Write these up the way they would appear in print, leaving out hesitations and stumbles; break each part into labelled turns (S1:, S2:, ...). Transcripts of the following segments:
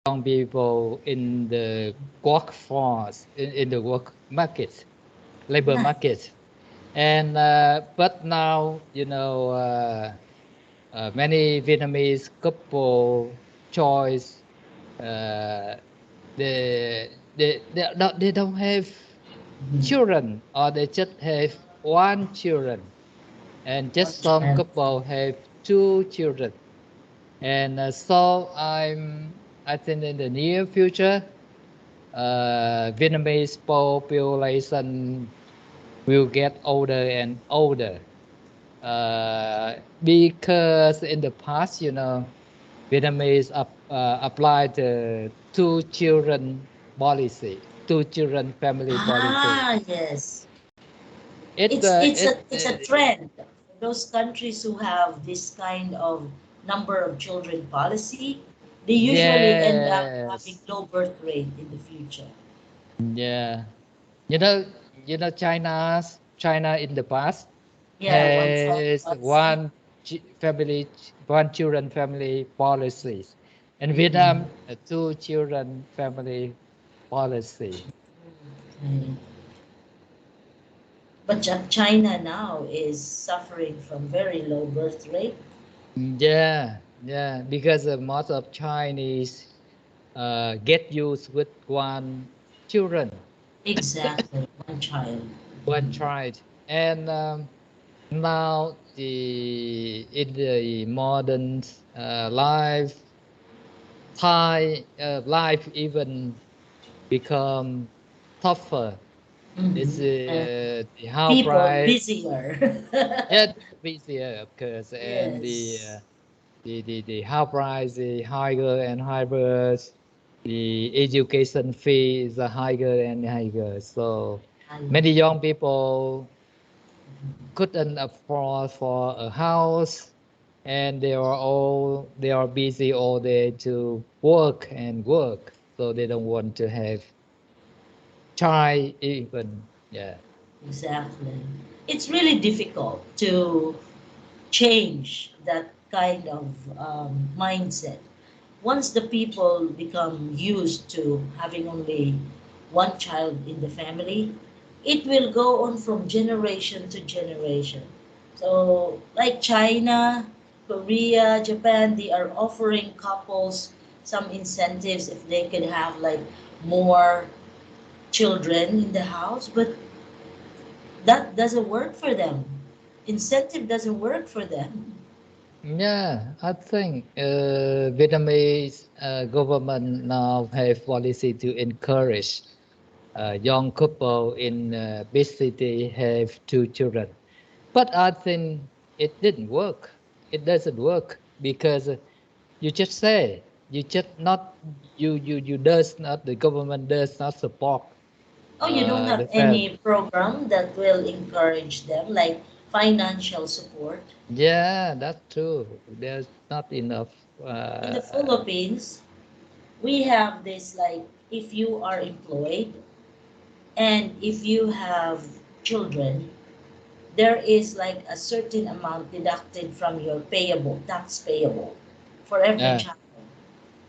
S1: young people in the workforce, in the work market, labor market. And but now, many Vietnamese couple choice, they don't have children, or they just have one children, and just some couple have two children. And so I think in the near future, Vietnamese population will get older and older, because in the past, Vietnamese applied the two children policy, two children family policy.
S2: Yes.
S1: It
S2: It's a trend. Those countries who have this kind of number of children policy, they usually end up having
S1: Yes,
S2: low birth rate in the future.
S1: yeah. You know, China in the past
S2: Yeah, one child
S1: has
S2: policy.
S1: one children family policies, and
S2: Mm,
S1: Vietnam a two children family policy.
S2: okay. But China now is suffering from very low birth rate.
S1: Yeah, yeah, because most of Chinese get used with one children,
S2: Exactly, one child.
S1: one child, and now the in the modern life, life even become tougher. It's
S2: And
S1: the house
S2: people
S1: price,
S2: busier.
S1: yeah, busier of course, and
S2: Yes.
S1: the house price is higher and higher. The education fee is higher and higher. So many young people couldn't afford for a house, and they are busy all day to work and work, so they don't want to have child even. Yeah.
S2: Exactly. It's really difficult to change that kind of mindset. Once the people become used to having only one child in the family, it will go on from generation to generation. So, like China, Korea, Japan, they are offering couples some incentives if they can have like more children in the house, but that doesn't work for them. Incentive doesn't work for them.
S1: Yeah, I think Vietnamese government now have policy to encourage young couple in big city have two children. But I think it didn't work. It doesn't work because you just say you just not you does not the government does not support
S2: Oh, you don't
S1: the
S2: have
S1: family.
S2: any program that will encourage them, like financial support.
S1: Yeah, that's true. There's not enough.
S2: In the
S1: Uh,
S2: Philippines, we have this like if you are employed and if you have children, there is like a certain amount deducted from your payable, tax payable for every
S1: yeah,
S2: child,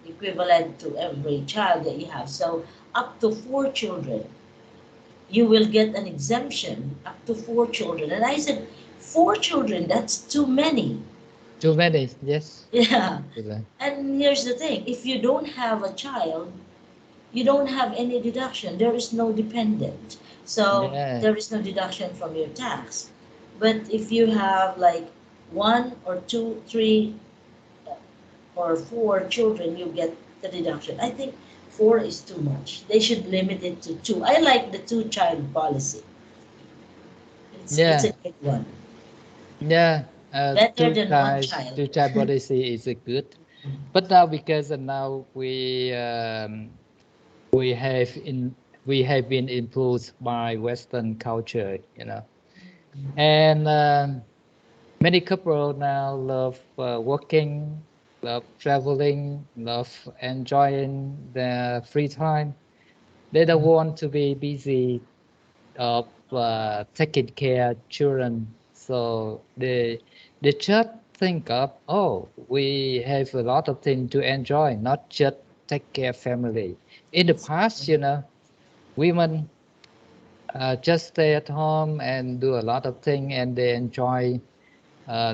S2: equivalent to every child that you have. So up to four children, you will get an exemption up to four children. And I said, four children, that's too many.
S1: too many. Yes.
S2: Yeah.
S1: Yeah.
S2: And here's the thing, if you don't have a child, you don't have any deduction. There is no dependent. So
S1: Yeah.
S2: there is no deduction from your tax. But if you have like one or two, three, or four children, you get the deduction. I think four is too much. They should limit it to two. I like the two child policy. It's a
S1: Yeah.
S2: good one.
S1: Yeah.
S2: Better than one child.
S1: Two child policy is a good. But now because now we have in we have been influenced by Western culture, and many couple now love working, love traveling, love enjoying their free time. They don't want to be busy of taking care of children, so they just think of, oh, we have a lot of things to enjoy, not just take care of family. In the past, you know, women just stay at home and do a lot of things, and they enjoy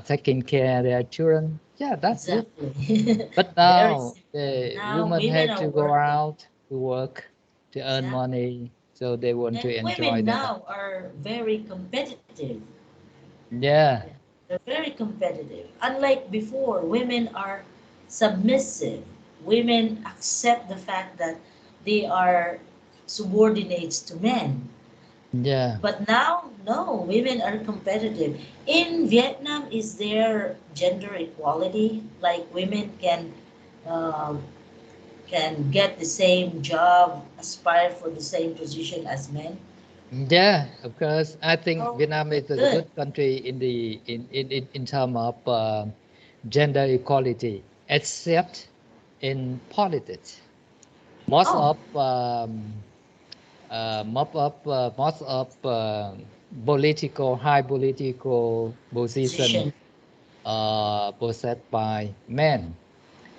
S1: taking care of their children. Yeah, that's good.
S2: Exactly.
S1: But
S2: Very
S1: now
S2: simple.
S1: the
S2: Now
S1: women
S2: women
S1: have
S2: are
S1: to go
S2: working.
S1: out to work to earn
S2: Exactly.
S1: money, so they want
S2: And
S1: to enjoy
S2: women
S1: their
S2: now
S1: life.
S2: are very competitive.
S1: Yeah,
S2: They're very competitive. Unlike before, women are submissive. Women accept the fact that they are subordinates to men.
S1: yeah.
S2: But now, no, women are competitive. In Vietnam, is there gender equality? Like women uh, can get the same job, aspire for the same position as men?
S1: Yeah, of course. I think
S2: Oh,
S1: Vietnam is a
S2: good.
S1: good country in the in terms of gender equality, except in politics. Most
S2: Oh,
S1: of most of political high political position
S2: position.
S1: possessed by men.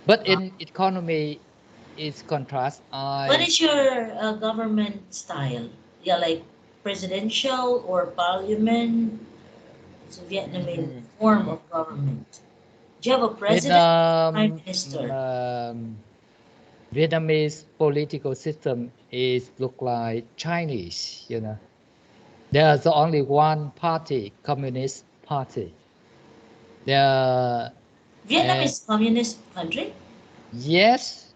S1: But
S2: Uh,
S1: in economy, is contrast.
S2: what is your government style? Yeah, like presidential or parliament? It's a Vietnamese
S1: Mm,
S2: form of government. Do you have a president or prime
S1: Vietnam,
S2: minister?
S1: Vietnamese political system is look like Chinese. You know, there's only one party, Communist Party. There,
S2: Vietnam
S1: uh,
S2: is communist country?
S1: yes,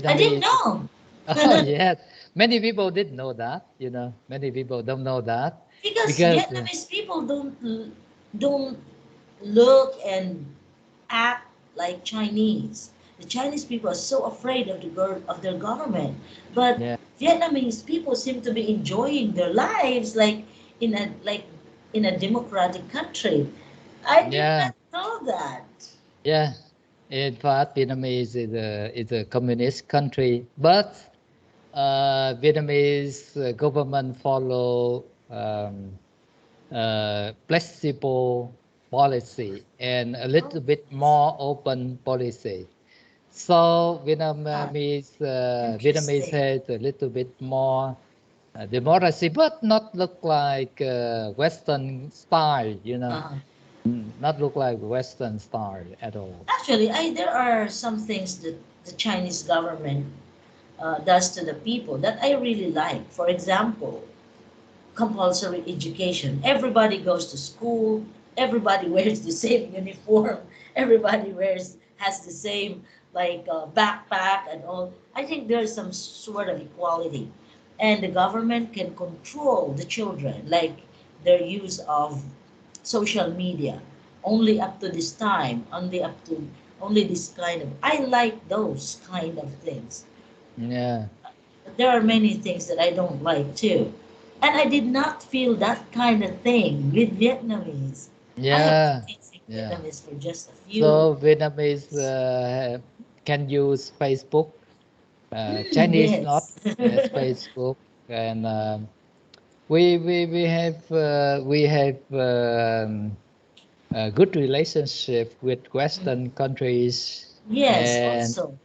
S2: I didn't
S1: Vietnamese.
S2: know.
S1: Oh yes, many people didn't know that. You know, many people don't know that
S2: Because
S1: because
S2: Vietnamese people don't look and act like Chinese. The Chinese people are so afraid of of their government, but
S1: yeah,
S2: Vietnamese people seem to be enjoying their lives like in a democratic country. I did
S1: yeah,
S2: not know that.
S1: yeah. In fact, Vietnamese is a communist country, but Vietnamese government follow flexible policy and a
S2: Oh,
S1: little bit
S2: yes.
S1: more open policy. So
S2: Ah,
S1: Vietnamese
S2: interesting.
S1: has a little bit more democracy, but not look like Western style. You know,
S2: Uh,
S1: not look like Western style at all.
S2: Actually, there are some things that the Chinese government does to the people that I really like. For example, compulsory education. Everybody goes to school. Everybody wears the same uniform. Everybody has the same backpack and all. I think there's some sort of equality, and the government can control the children, like their use of social media, only up to this time, only this kind of. I like those kind of things.
S1: Yeah,
S2: But there are many things that I don't like too. And I did not feel that kind of thing with Vietnamese. I have been
S1: yeah,
S2: teaching
S1: yeah.
S2: Vietnamese for just a few
S1: So Vietnamese
S2: months.
S1: can use Facebook. Chinese not
S2: Yes.
S1: has Facebook, and we have a good relationship with Western countries,
S2: Yes,
S1: and
S2: also.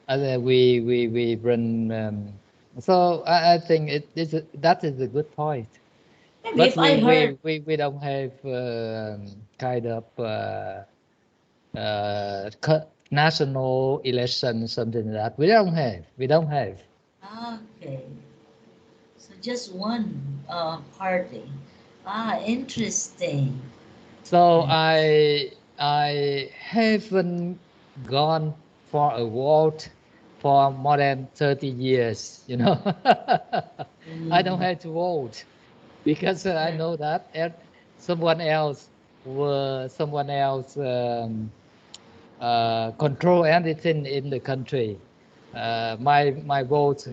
S1: other we run. So I think that is a good point.
S2: Maybe
S1: But
S2: if I heard,
S1: we don't have kind of national election, something like that. We don't have.
S2: okay, so just one party. Ah, interesting.
S1: So I haven't gone for a vote for more than 30 years, you know. I don't
S2: Mm,
S1: have to vote because I know that someone else someone else control anything in the country. My vote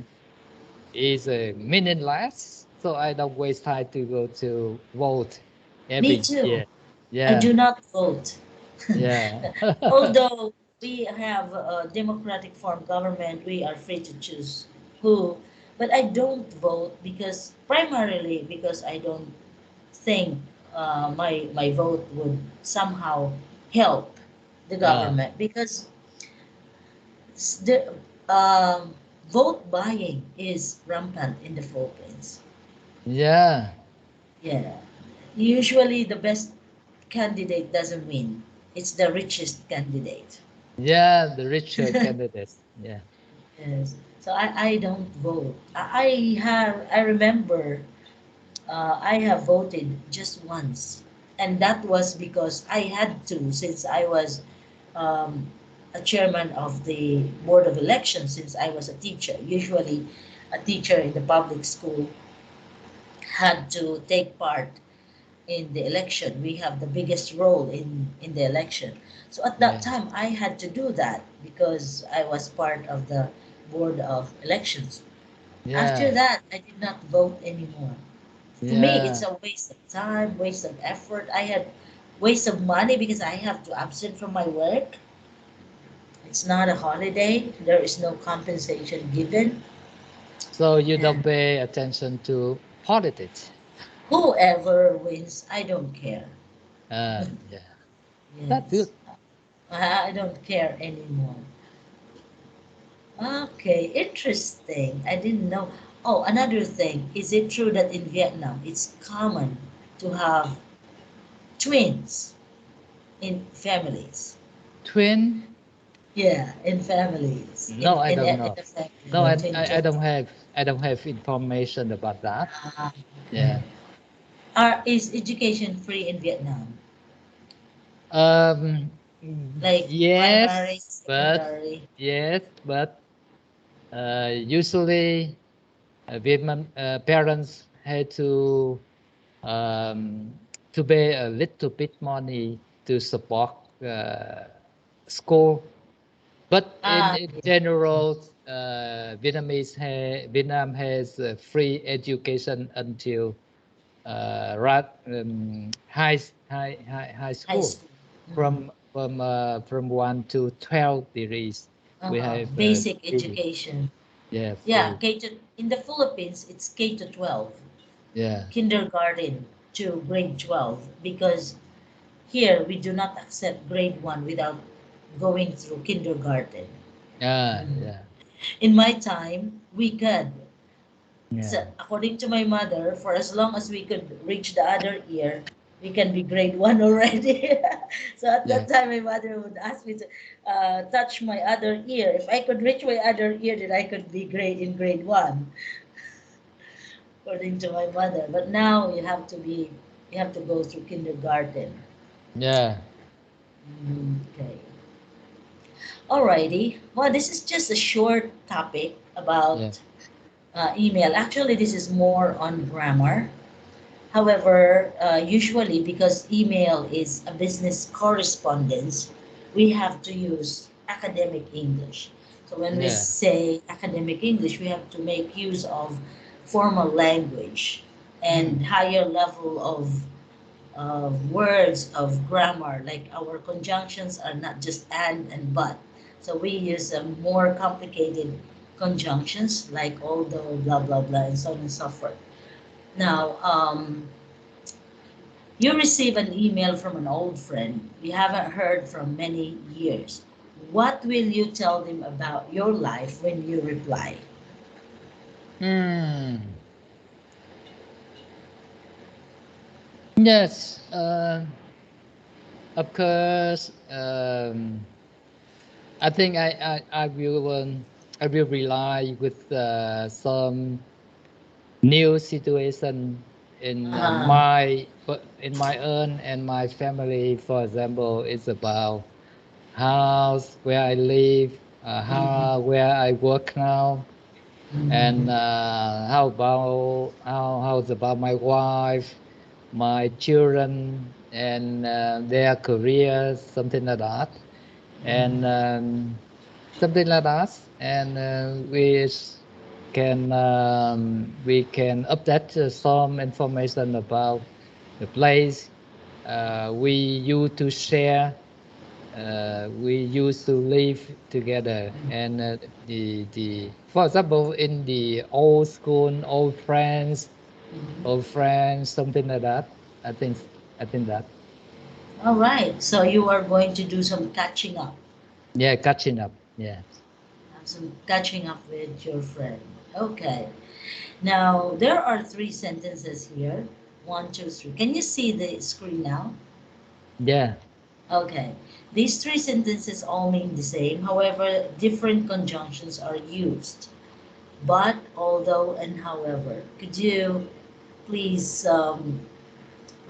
S1: is meaningless, so I don't waste time to go to vote
S2: me
S1: every
S2: too.
S1: year.
S2: I
S1: Yeah,
S2: do not vote.
S1: yeah,
S2: Although we have a democratic form government, we are free to choose who. But I don't vote because primarily because I don't think my vote would somehow help the
S1: uh,
S2: government because s- the vote buying is rampant in the Philippines.
S1: Yeah.
S2: Yeah. Usually the best candidate doesn't win. It's the richest candidate.
S1: Yeah, the richer candidates. Yeah.
S2: Yes. So I don't vote. I remember I have voted just once. And that was because I had to, since I was um, a chairman of the Board of Elections, since I was a teacher. Usually a teacher in the public school had to take part in the election. We have the biggest role in the election. So at that
S1: Yeah.
S2: time, I had to do that because I was part of the Board of Elections. After
S1: Yeah.
S2: that, I did not vote anymore. To me, it's
S1: Yeah.
S2: a waste of time, waste of effort. I had waste of money because I have to absent from my work. It's not a holiday. There is no compensation given.
S1: So you don't
S2: And
S1: pay attention to politics.
S2: whoever wins, I don't care.
S1: Yeah. That's good.
S2: Yes, I don't care anymore. Okay, interesting. I didn't know. Oh, another thing. Is it true that in Vietnam it's common to have twins in families?
S1: Twin?
S2: Yeah, in families.
S1: No, I don't
S2: In
S1: know.
S2: a family,
S1: No, I
S2: twins.
S1: don't have information about that.
S2: Uh,
S1: Yeah.
S2: is education free in Vietnam?
S1: Um,
S2: Like primary,
S1: yes,
S2: secondary?
S1: but usually Vietnam parents had um, to pay a little bit money to support school. But in
S2: Yeah.
S1: general, Vietnam has free education until high
S2: High
S1: school
S2: school. Mhm.
S1: from 1 to 12 degrees. We have
S2: Basic
S1: free,
S2: education.
S1: yeah,
S2: Yeah,
S1: free,
S2: K to in the Philippines it's K to 12,
S1: yeah,
S2: kindergarten to grade 12 because here we do not accept grade 1 without going through kindergarten. Mhm.
S1: yeah,
S2: In my time, we could.
S1: yeah,
S2: So according to my mother, for as long as we could reach the other ear, we can be grade 1 already. So at
S1: yeah,
S2: that time, my mother would ask me to touch my other ear. If I could reach my other ear, then I could be grade 1, according to my mother. But now you have to go through kindergarten.
S1: yeah,
S2: Okay. Alrighty. Well, this is just a short topic
S1: yeah,
S2: about email. Actually, this is more on grammar. However, usually because email is a business correspondence, we have to use academic English. So when we
S1: yeah,
S2: say academic English, we have to make use of formal language and higher level of words of grammar. Like our conjunctions are not just and but. So we use more complicated conjunctions like although, blah blah blah, and so on and so forth. Now, you receive an email from an old friend you haven't heard from many years. What will you tell them about your life when you reply?
S1: mm. Yes, of course. I think I will rely with some new situation in
S2: Uh,
S1: in my own and my family. For example, it's about house where I live,
S2: mhm,
S1: how where I work now, and
S2: mhm,
S1: how's about my wife, my children, and their careers, something like that, and something like that, and we can update some information about the place we used to share, we used to live together, and the for example in the old
S2: mhm.
S1: friends, something like that. I think I think that,
S2: All right. So you are going to do some catching up.
S1: yeah, catching up, yeah.
S2: So catching up with your friend. Okay. Now there are three sentences here. 1, 2, 3. Can you see the screen now?
S1: Yeah.
S2: Okay. These three sentences all mean the same. However, different conjunctions are used. But, although, and however. Could you please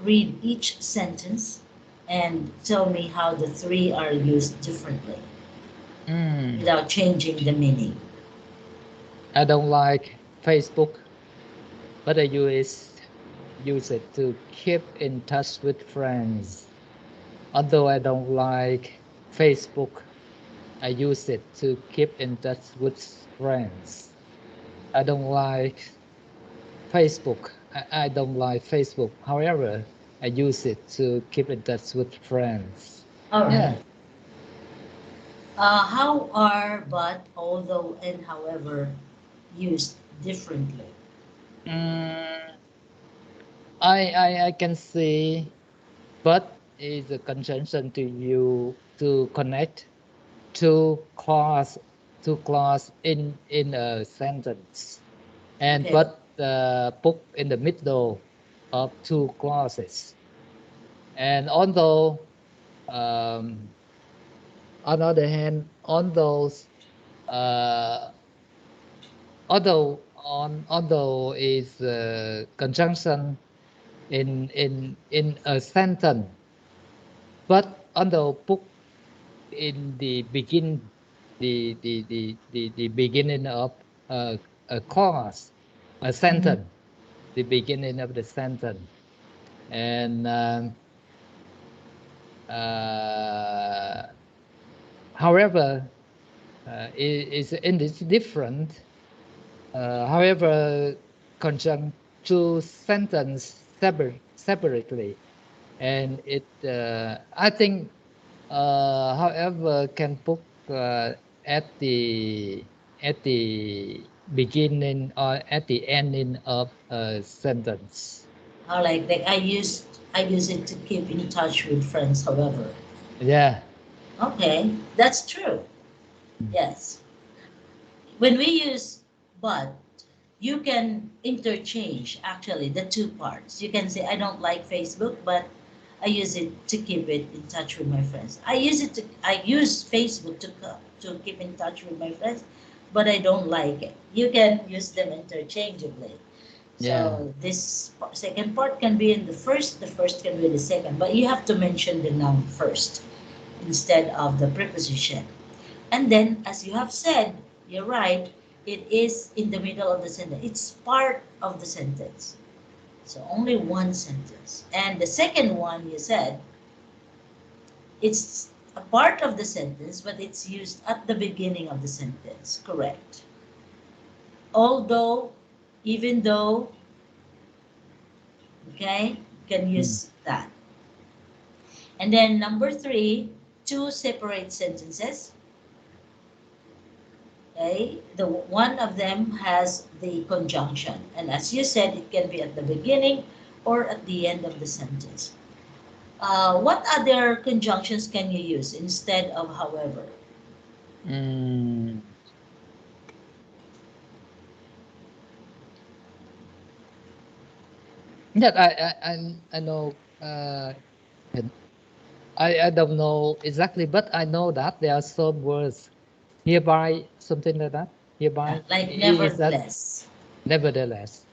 S2: read each sentence and tell me how the three are used differently without changing the meaning?
S1: I don't like Facebook, but I use it to keep in touch with friends. Although I don't like Facebook, I use it to keep in touch with friends. I don't like Facebook. I don't like Facebook. However, I use it to keep in touch with friends.
S2: All right.
S1: Yeah.
S2: How are but, although, and however used differently?
S1: Mm, I can see, but is a conjunction to you to connect two clause in a sentence, and
S2: Okay.
S1: but put in the middle of two clauses. And although on the other hand, on those although is conjunction in a sentence, but although put in the beginning of a clause, a sentence, the beginning of the sentence, and however, it's different. However, conjunct two sentence separately, and it I think however can put at the at the beginning or at the ending of a sentence.
S2: Like I use it to keep in touch with friends, however.
S1: Yeah.
S2: Okay, that's true. Yes. When we use but, you can interchange actually the two parts. You can say, I don't like Facebook, but I use it to keep it in touch with my friends. I use Facebook to keep in touch with my friends, but I don't like it. You can use them interchangeably.
S1: Yeah.
S2: So this second part can be in the first can be in the second, but you have to mention the noun first instead of the preposition. And then, as you have said, you're right, it is in the middle of the sentence. It's part of the sentence. So only one sentence. And the second one, you said, it's a part of the sentence, but it's used at the beginning of the sentence. Correct. Although, even though, okay, you can use that. And then number 3, two separate sentences. Okay, the one of them has the conjunction, and as you said, it can be at the beginning or at the end of the sentence. What other conjunctions can you use instead of however?
S1: Mm. Yeah, I know. And I don't know exactly, but I know that there are some words hereby, something like that. Hereby
S2: Like
S1: is that
S2: nevertheless.
S1: nevertheless.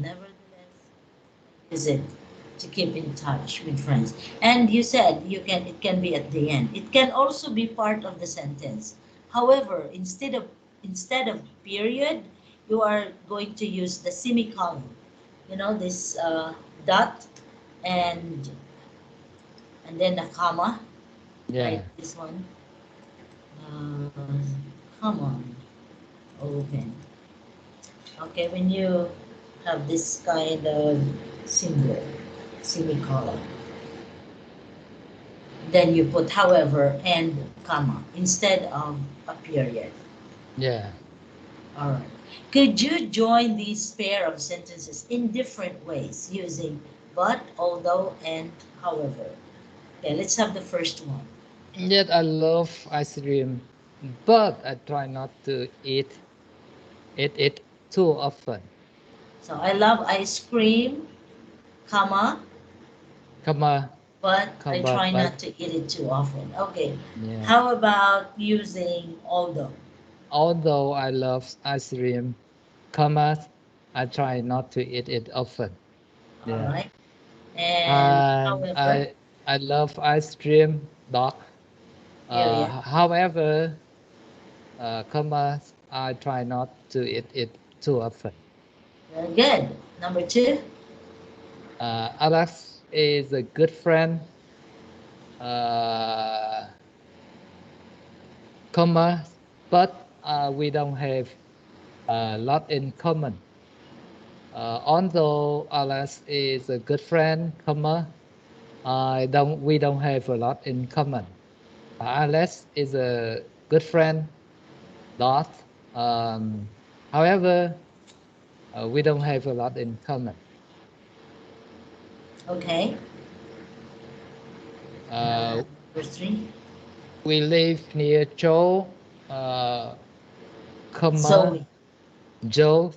S2: Nevertheless, use it to keep in touch with friends. And you said it can be at the end. It can also be part of the sentence. However, instead of period, you are going to use the semicolon. You know this dot and then a comma. Right,
S1: Yeah.
S2: this one. Come on, open. Okay, when you have this kind of symbol, semicolon, then you put however and comma instead of a period.
S1: Yeah.
S2: All right. Could you join these pair of sentences in different ways using but, although, and however? Okay, let's have the first one.
S1: Yet I love ice cream. but I try not to eat it too often.
S2: So I love ice cream, comma, but I try not to eat it too often. Okay.
S1: Yeah.
S2: How about using although?
S1: Although I love ice cream, comma, I try not to eat it often.
S2: All
S1: Yeah.
S2: right. And however,
S1: I love ice cream, dog.
S2: yeah.
S1: However, comma, I try not to eat it too often.
S2: Very good. Number 2.
S1: Alex is a good friend. Comma, but we don't have a lot in common. Although Alex is a good friend, comma, we don't have a lot in common. Alex is a good friend, dot. However, we don't have a lot in common.
S2: Okay. Number 3.
S1: We live near Joe, comma,
S2: Zoe.
S1: Joe.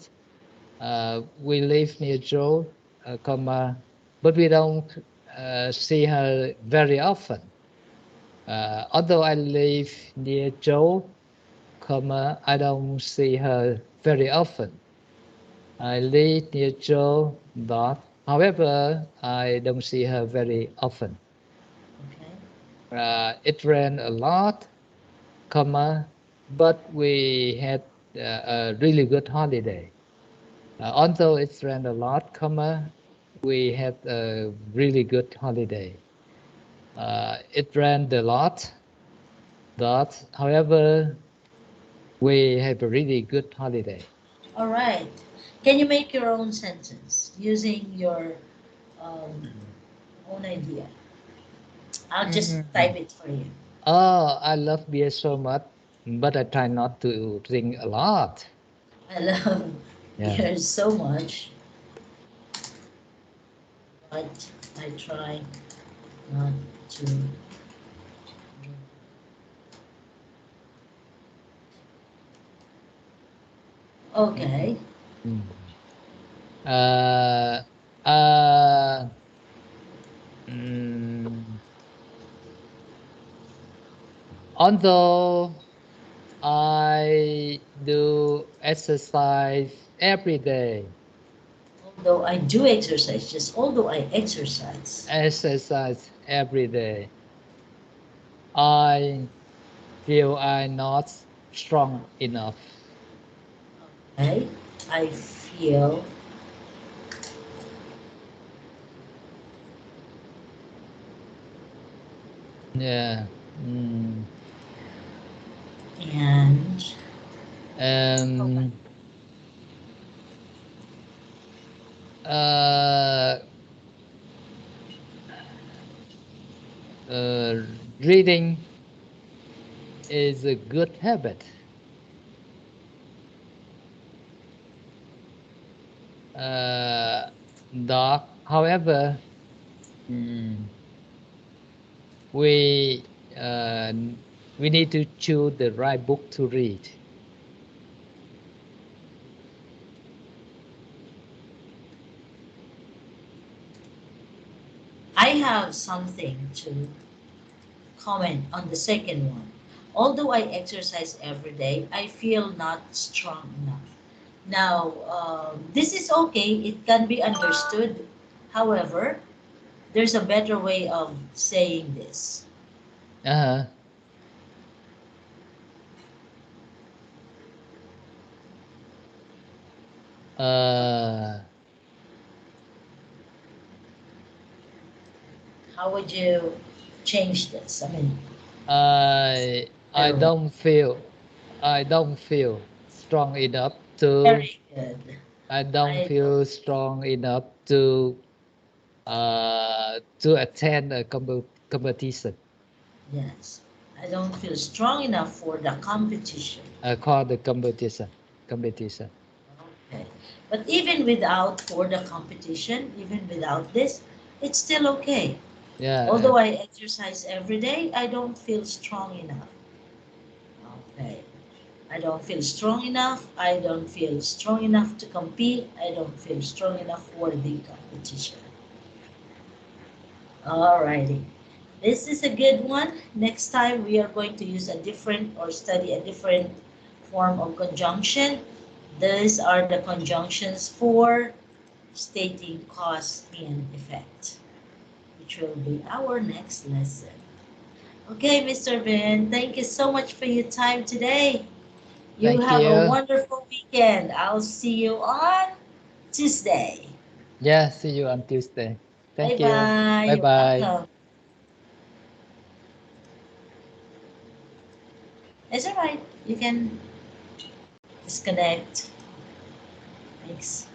S1: We live near Joe, comma, but we don't see her very often. Although I live near Joe, comma, I don't see her very often. I live near Joe, dot. However, I don't see her very often.
S2: Okay.
S1: It rained a lot, comma, but we had a really good holiday. Although it rained a lot, comma, we had a really good holiday. It rained a lot, dot. However, we have a really good holiday.
S2: All right. Can you make your own sentence using your own idea? I'll just type it for you.
S1: Oh, I love beer so much, but I try not to drink a lot.
S2: I love beer so much, but I try not to. Okay.
S1: Although I do exercise every day.
S2: Although I do exercise, just although I exercise.
S1: Exercise every day. I feel I'm not strong enough.
S2: Okay. I feel
S1: Yeah.
S2: And
S1: reading is a good habit. However, we need to choose the right book to read.
S2: I have something to comment on the second one. Although I exercise every day, I feel not strong enough. Now, this is okay. It can be understood. However, there's a better way of saying this.
S1: Uh-huh.
S2: How would you change this?
S1: I don't feel strong enough to.
S2: Very good.
S1: I don't feel strong enough to attend a competition.
S2: Yes. I don't feel strong enough for the competition.
S1: Called the competition.
S2: Okay. But even without for the competition, even without this, it's still okay.
S1: Yeah.
S2: Although I exercise every day, I don't feel strong enough. I don't feel strong enough. I don't feel strong enough to compete. I don't feel strong enough for the competition. Alrighty. This is a good one. Next time we are going to use a different or study a different form of conjunction. These are the conjunctions for stating cause and effect, which will be our next lesson. Okay, Mr. Vin, thank you so much for your time today. You
S1: Thank
S2: have a
S1: you.
S2: wonderful weekend. I'll see you on Tuesday.
S1: Yeah, see you on Tuesday. Thank you.
S2: Bye-bye.
S1: Bye
S2: You're
S1: bye.
S2: welcome. It's all right. You can disconnect. Thanks.